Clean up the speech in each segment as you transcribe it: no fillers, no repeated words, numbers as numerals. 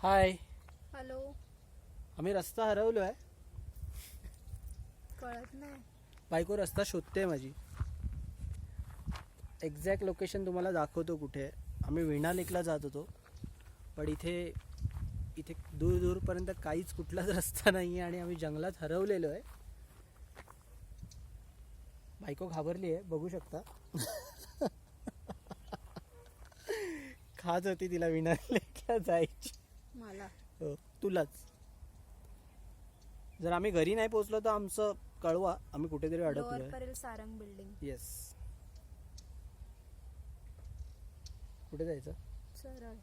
हाय. Hello. आम्ही रस्ता हरवलो आहे. कळत नाही. बायको रस्ता शोधते माझी. एक्झॅक्ट लोकेशन तुम्हाला दाखवतो कुठे आहे. आम्ही वीणा लेकला जात होतो, पण इथे इथे दूर दूरपर्यंत काहीच कुठलाच रस्ता नाही आहे आणि आम्ही जंगलात हरवलेलो आहे. बायको घाबरली आहे, बघू शकता. खाज होती तिला वीणा लेकला जायची. मला हो, तुलाच. जर आम्ही घरी नाही पोहोचलो तर आमचं कळवा, आम्ही कुठेतरी लोअर अडकलोय. परेल सारंग बिल्डिंग. येस. कुठे जायचं? सरळ.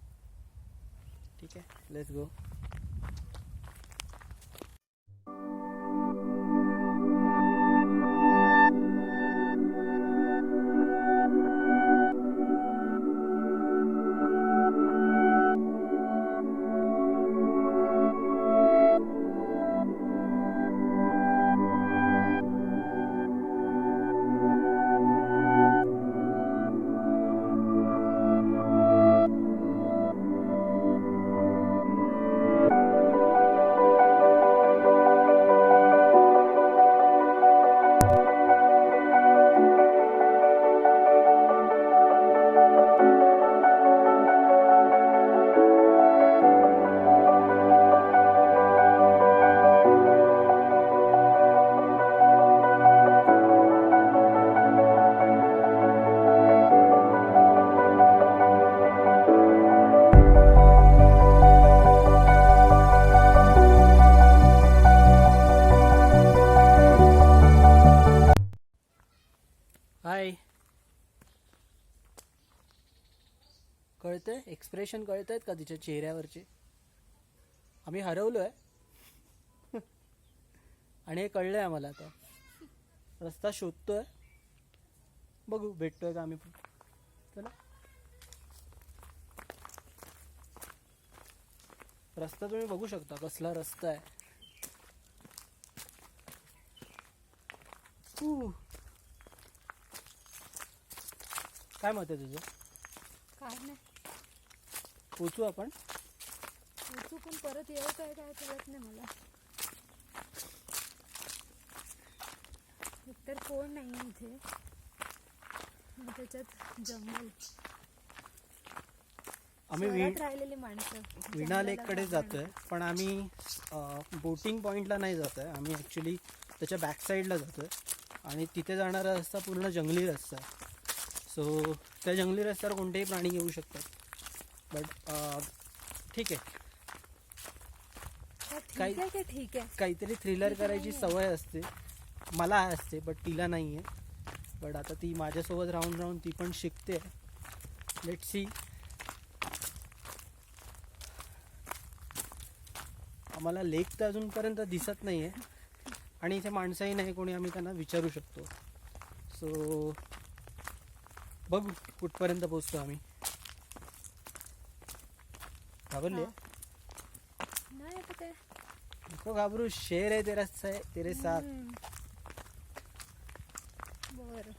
ठीक आहे, लेट्स गो. हाय. कळतंय? एक्सप्रेशन कळत आहेत का तिच्या चेहऱ्यावरचे? आम्ही हरवलो आहे. आणि हे कळलंय आम्हाला. आता रस्ता शोधतोय, बघू भेटतोय का आम्ही. चला. रस्ता तुम्ही बघू शकता कसला रस्ता आहे. काय मत आहे तुझं? काय नाही. पोचू आपण? चुकून परत येऊ काय काय कळत नाही मला. एकतर कोण नाही इथे, मग त्याच्यात जंगल. आम्ही शहरात राहिलेली माणसं वीणा लेककडे जातोय, पण आम्ही बोटिंग पॉईंटला नाही जात आहे. आम्ही ॲक्च्युली त्याच्या बॅक साईडला जातोय आणि तिथे जाणारा रस्ता पूर्ण जंगली रस्ता आहे. सो त्या जंगली रस्त्यावर कोणतेही प्राणी येऊ शकतात. बट ठीक आहे. ठीक आहे. ठीक आहे. काहीतरी थ्रिलर करायची सवय असते, मला असते, बट तिला नाही आहे. बट आता ती माझ्यासोबत राहून राहून ती पण शिकते. Let see. आम्हाला लेक तर अजूनपर्यंत दिसत नाही आहे आणि इथे माणसंही नाही कोणी, आम्ही त्यांना विचारू शकतो. सो बघू कुठपर्यंत पोचतो आम्ही. घाबरले? नाही आता काय. नको घाबरू, शेर आहे तेरे साथ. बरं.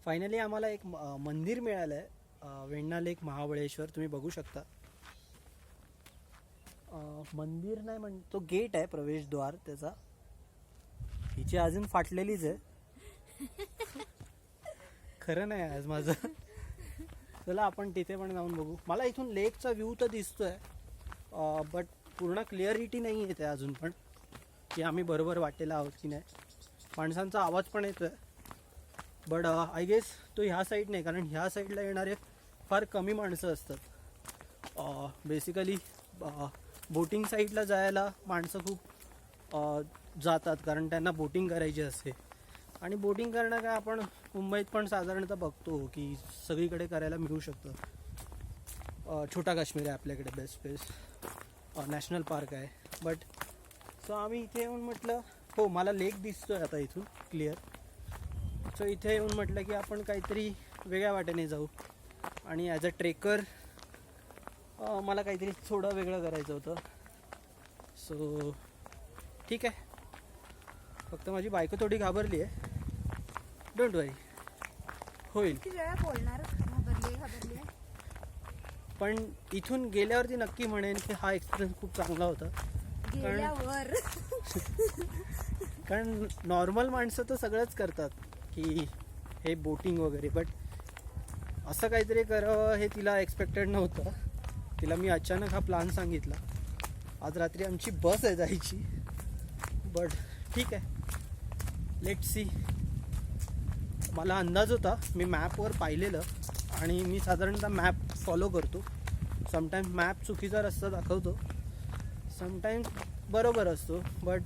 फायनली आम्हाला एक मंदिर मिळालं आहे, वेण्णा लेक महाबळेश्वर. तुम्ही बघू शकता. मंदिर नाही तो गेट आहे, प्रवेशद्वार त्याचा. हिची अजून फाटलेलीच आहे. खरं नाही आज माझं. चला आपण तिथे पण जाऊन बघू. मला इथून लेकचा व्ह्यू तर दिसतोय, बट पूर्ण क्लिअरिटी नाही येते अजून पण की आम्ही बरोबर वाटेला आहोत की नाही. माणसांचा आवाज पण येतोय, बट आय गेस तो ह्या साईड नाही, कारण ह्या साईडला येणारे फार कमी माणसं असतात. बेसिकली बोटिंग साईडला जायला माणसं खूप जातात, कारण त्यांना बोटिंग करायची असते. आणि बोटिंग करणं काय आपण मुंबईत पण साधारणतः बघतो की सगळीकडे करायला मिळू शकतं. छोटा काश्मीर आहे आपल्याकडे, बेस्ट प्लेस, नॅशनल पार्क आहे. बट सो आम्ही इथे येऊन म्हटलं, हो मला लेक दिसतोय आता इथून क्लिअर. सो इथे येऊन म्हटलं की आपण काहीतरी वेगळ्या वाटेने जाऊ. आणि ॲज अ ट्रेकर मला काहीतरी थोडं वेगळं करायचं होतं. सो ठीक आहे. फक्त माझी बायको थोडी घाबरली आहे. डोंट वरी. होईल. किती वेळा बोलणार घाबरली. पण इथून गेल्यावरती नक्की म्हणेन की हा एक्सपिरियन्स खूप चांगला होता. गेल्यावर कारण नॉर्मल माणसं तर सगळंच करतात की हे बोटिंग वगैरे, बट असं काहीतरी करावं हे तिला एक्सपेक्टेड नव्हतं. तिला मी अचानक हा प्लॅन सांगितला. आज रात्री आमची बस आहे जायची, बट ठीक आहे, लेट सी. मला अंदाज होता, मी मॅपवर पाहिलेलं आणि मी साधारणतः मॅप फॉलो करतो. समटाईम्स मॅप चुकीचा रस्ता दाखवतो, समटाईम्स बरोबर असतो, बट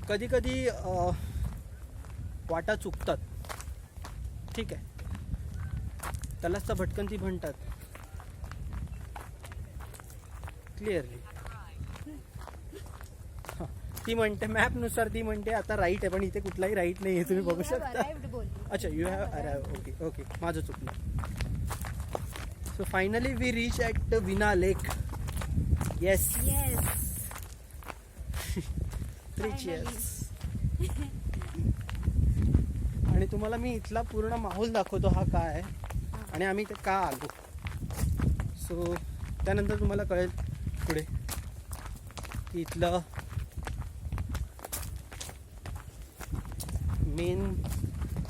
कधी कधी वाटा चुकतात. ठीक आहे, त्यालाच तर भटकंती म्हणतात. क्लिअरली ती म्हणते मॅपनुसार, ती म्हणते आता राईट आहे, पण इथे कुठलाही राईट नाही आहे, तुम्ही बघू शकता. अच्छा, you have arrived. Okay okay, माझं चुकलं. So finally we reach at Venna lake. Yes rich. Yes. आणि तुम्हाला मी इथला पूर्ण माहोल दाखवतो हा काय आहे आणि आम्ही इथे का आलो. सो त्यानंतर तुम्हाला कळेल पुढे की इथलं मेन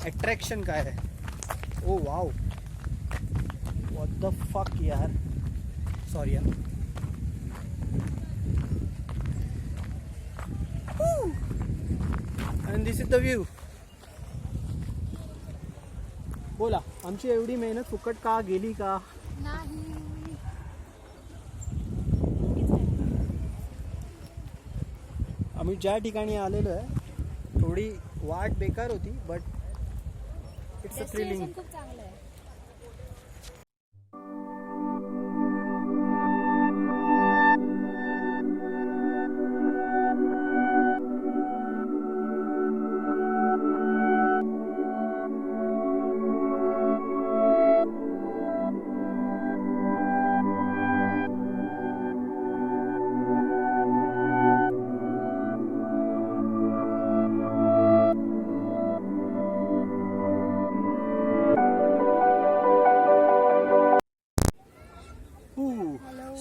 अट्रॅक्शन काय आहे. ओ वाव, व्हॉट द फक यार, सॉरी यार. And this is the view. बोला, आमची एवढी मेहनत फुकट का गेली का? नाही. आम्ही ज्या ठिकाणी आलेलो आहे थोडी वाट बेकार होती, बट इट्स अ थ्रिलिंग. खूप चांगलं आहे.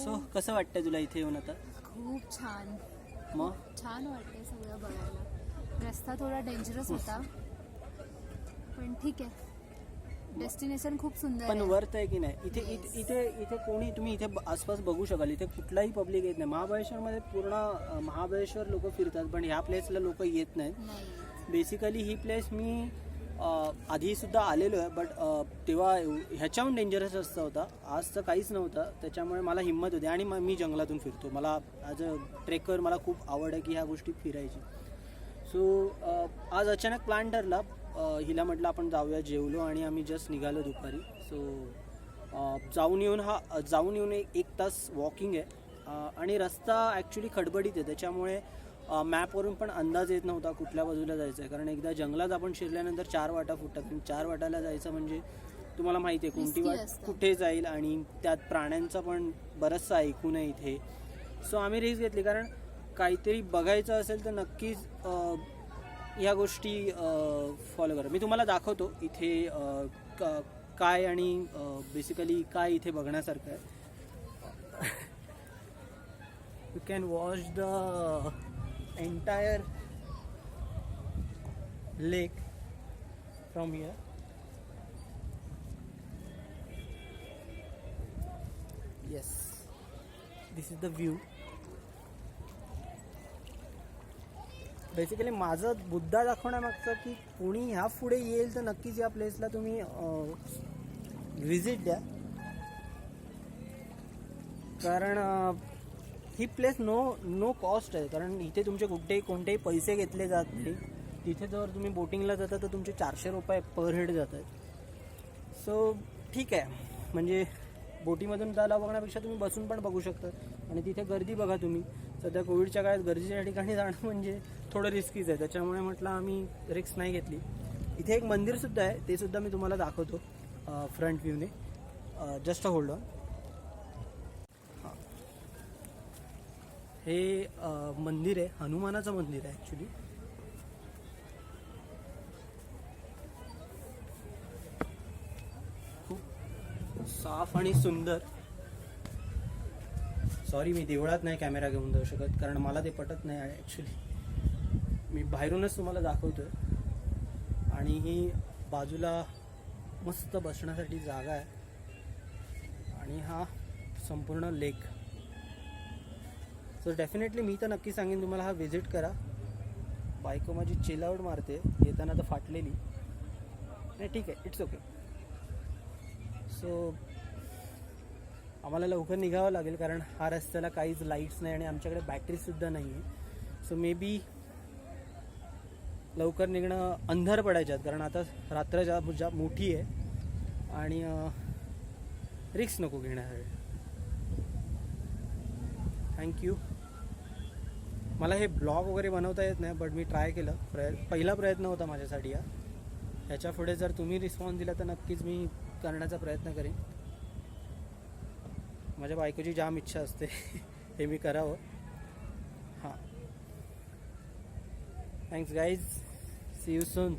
सो कसं वाटतं तुला इथे येऊन आता? खूप छान. मग छान वाटतंय सगळं बघायला. रस्ता थोडा डेंजरस होता, पण ठीक आहे. डेस्टिनेशन खूप सुंदर पण आहे. वर्थ आहे की नाही? इथे इथे इथे कोणी, तुम्ही इथे आसपास बघू शकाल, इथे कुठलाही पब्लिक येत नाही. महाबळेश्वरमध्ये पूर्ण महाबळेश्वर लोक फिरतात, पण ह्या प्लेसला लोक येत नाहीत. नाही. बेसिकली ही प्लेस मी आधीसुद्धा आलेलो आहे, बट तेव्हा ह्याच्याहून डेंजरस रस्ता होता. आज तर काहीच नव्हतं, त्याच्यामुळे मला हिंमत होती. आणि मी जंगलातून फिरतो, मला ॲज अ ट्रेकर मला खूप आवड आहे की ह्या गोष्टी फिरायची. सो आज अचानक प्लॅन ठरला. हिला म्हटलं आपण जाऊया. जेवलो आणि आम्ही जस्ट निघालो दुपारी. सो जाऊन येऊन एक तास वॉकिंग आहे. आणि रस्ता ॲक्च्युली खडबडीत आहे, त्याच्यामुळे मॅपवरून पण अंदाज येत नव्हता कुठल्या बाजूला जायचं आहे. कारण एकदा जंगलात आपण शिरल्यानंतर 4 वाटा फुटतात आणि 4 वाटाला जायचं म्हणजे तुम्हाला माहिती आहे कोणती वाट कुठे जाईल, आणि त्यात प्राण्यांचा पण बरंचसं ऐकू नये इथे. सो आम्ही रिस्क घेतली, कारण काहीतरी बघायचं असेल तर नक्कीच या गोष्टी फॉलो करा. मी तुम्हाला दाखवतो इथे काय आणि बेसिकली काय इथे बघण्यासारखं आहे. You can watch the entire lake from here. Yes, this is the view. Basically माझं मुद्दा दाखवण्यामागचं की कोणी ह्या पुढे येईल तर नक्कीच या प्लेसला तुम्ही व्हिजिट द्या. कारण ही प्लेस नो कॉस्ट आहे. कारण इथे तुमचे कोणतेही पैसे घेतले जात नाही. तिथे जर तुम्ही बोटिंगला जाता तर तुमचे 400 रुपये पर हेड जात आहेत. सो ठीक आहे, म्हणजे बोटीमधून त्याला बघण्यापेक्षा तुम्ही बसून पण बघू शकता. आणि तिथे गर्दी बघा तुम्ही. सध्या कोविडच्या काळात गर्दीच्या ठिकाणी जाणं म्हणजे थोडं रिस्कीच आहे, त्याच्यामुळे म्हटलं आम्ही रिस्क नाही घेतली. इथे एक मंदिरसुद्धा आहे, ते सुद्धा मी तुम्हाला दाखवतो फ्रंट व्ह्यूने. Just hold on. हे मंदिर आहे, हनुमानाचं मंदिर आहे ॲक्च्युली. साफ आणि सुंदर. सॉरी मी देवळात नाही कॅमेरा घेऊन जाऊ शकत कारण मला ते पटत नाही ॲक्च्युली. मी बाहेरूनच तुम्हाला दाखवतोय. आणि ही बाजूला मस्त बसण्यासाठी जागा आहे आणि हा संपूर्ण लेक. सो डेफिनेटली मी तर नक्की सांगेन तुम्हाला हा विजिट करा. बायको माझी चिल आउट मारते येताना तर फाटलेली नाही, ठीक आहे, इट्स ओके. सो आम्हाला लवकर निघावं लागेल कारण हा रस्त्याला काहीच लाईट्स नाही आणि आमच्याकडे बॅटरीसुद्धा नाही आहे. सो मे बी लवकर निघणं अंधार पडायच्यात कारण आता रात्र ज्या मोठी आहे आणि रिस्क नको घेण्यासाठी. थँक्यू. मला हे ब्लॉग वगैरे बनवता येत नाही बट मी ट्राय केलं. पहिला प्रयत्न होता माझ्यासाठी हा. ह्याच्या पुढे जर तुम्ही रिस्पॉन्स दिला तर नक्कीच मी करण्याचा प्रयत्न करेन. माझ्या बायकोची जाम इच्छा असते हे मी करावं. हां, thanks guys, see you soon.